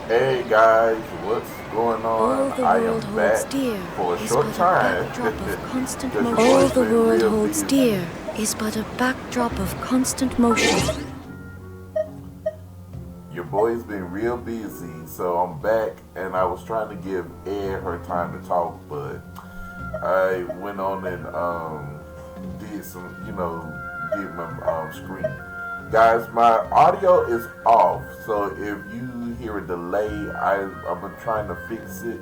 Hey guys, what's going All on? the I world am holds back dear for a is short but a time backdrop of constant because your motion. All boy's the been world real holds busy. dear is but a backdrop of constant motion. Your boy's been real busy, so I'm back and I was trying to give Ed her time to talk, but I went on and did some, did my screen. Guys, my audio is off, so if you hear a delay, I've been trying to fix it,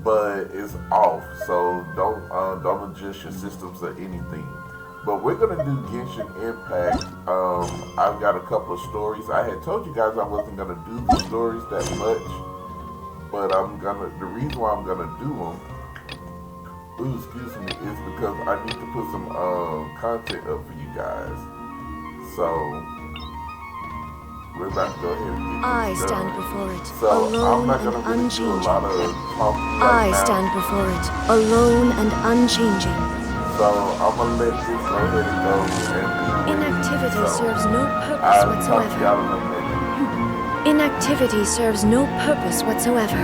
but it's off. So don't adjust your systems or anything. But we're gonna do Genshin Impact. I've got a couple of stories. I had told you guys I wasn't gonna do the stories that much, but I'm gonna. The reason why I'm gonna do them, ooh, excuse me, is because I need to put some content up for you guys. So we're about to go ahead and get I this stand done. before it, So I'm alone not and gonna really do a unchanging. lot of talking right I now. stand before it, alone and unchanging. So I'm gonna let this go ahead and go and be with Inactivity you. So serves no purpose I'll talk to whatsoever. y'all in a minute. Inactivity serves no purpose whatsoever.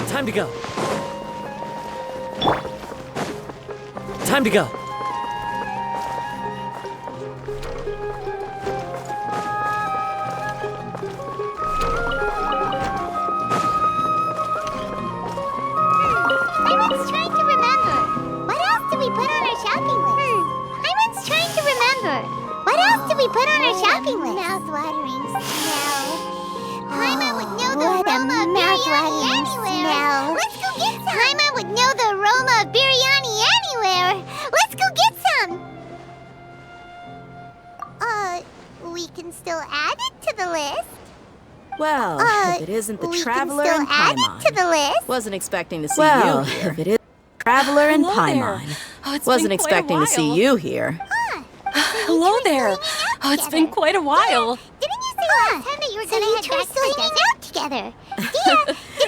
Time to go. Time to go. Ivan's trying to remember. What else did we put on our shopping list? Ivan's trying to remember. What else did we put on our shopping list? Mouth-watering smell. Paimon would know the aroma of biryani anywhere. Let's go get some. Paimon would know the aroma of biryani anywhere. Let's go get some. We can still add it to the list. Well, if it isn't the we Traveler can and still add Paimon. it to the list. Wasn't expecting to see you here. If it is Traveler and Hello there. Paimon. Oh, it's Wasn't been quite expecting a to see while. you here. Hello there. Oh, it's been quite a while. Didn't you say last time that you were gonna head back to the desert together? Dehya, didn't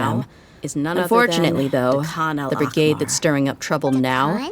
now them is none Unfortunately, other than though, the Khan the brigade al-Ahmar. that's stirring up trouble now Khan?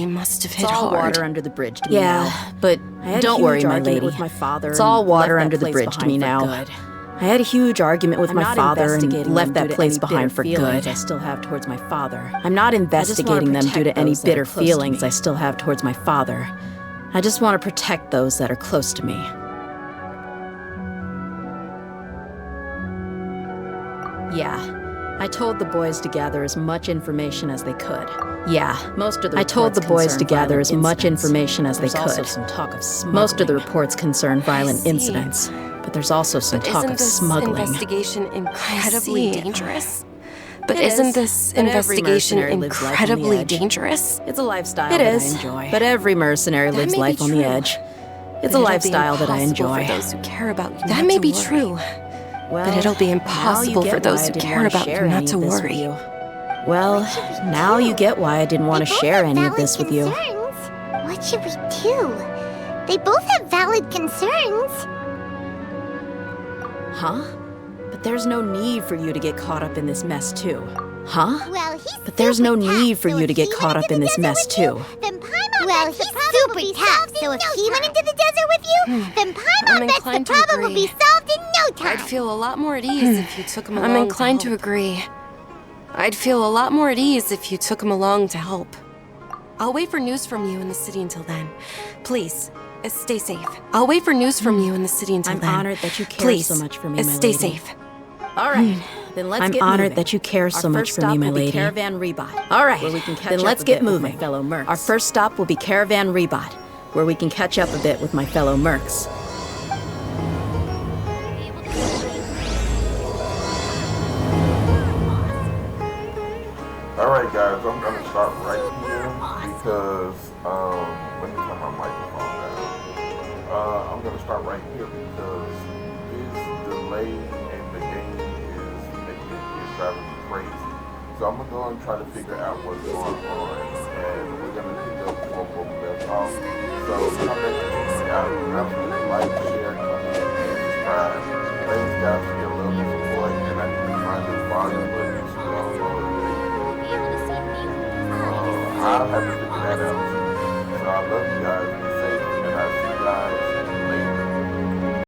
He must have hit It's all hard. water under the bridge to me Yeah, now. but Don't worry, my lady. With my father It's all water left under that the place bridge to me behind for now. good. I had a huge argument with I'm my not father and investigating left them that due to place any behind bitter for feelings good. I still have towards my father. I'm not investigating them due to protect any those that are bitter close to feelings me. I still have towards my father. I just want to protect those that are close to me. Yeah. I told the boys to gather as much information as they could. Yeah, I told the boys to gather as much information as they could. Also some talk of smuggling. Most of the reports concern violent incidents, but there's also some talk of smuggling. Isn't this investigation incredibly dangerous? But It isn't is. this But every investigation mercenary lives life on the incredibly edge. dangerous? It's a lifestyle It that is, I enjoy. but every mercenary lives may be life on the true. edge. It's a lifestyle that I enjoy. For those who care about you, That may be true. Well, but it'll be now you impossible get for why those I who didn't care wanna about share you not any to of this with worry. you. Well, now you get why I didn't want to share any of this with you. What should we do? They both have valid concerns. Huh? But there's no need for you to get caught up in this mess too. Huh? Well, he's But there's no super need tough, for so you if to get he caught went up in into this the mess desert too. with you, Then Paimon bets the problem will be solved so if he went into the desert with you, then Paimon bets the inclined to problem will be agree. solved in no time. I'd feel a lot more at ease if you took him along. I'm inclined to help. agree. I'd feel a lot more at ease if you took him along to help. I'll wait for news from you in the city until then. Please, stay safe. I'll wait for news from you in the city until I'm then. honored that you care Please, so much for me, my stay lady. safe. All right, then let's I'm get honored moving. that you care Our so much first for stop me, my will be lady. Caravan Rebot. All right, Where we can catch then up let's a get bit with moving. my fellow mercs. Our first stop will be Caravan Rebot, where we can catch up a bit with my fellow mercs. Alright guys, I'm gonna start right here because let me turn my microphone down. I'm gonna start right here because this delay in the game is driving me crazy. So I'm gonna go and try to figure out what's going on, and we're gonna pick up where we left off. So come back and check me out. Absolutely like, share, comment, and subscribe. Thanks guys for your love and support, and I need to find this volume button to download. I'll have to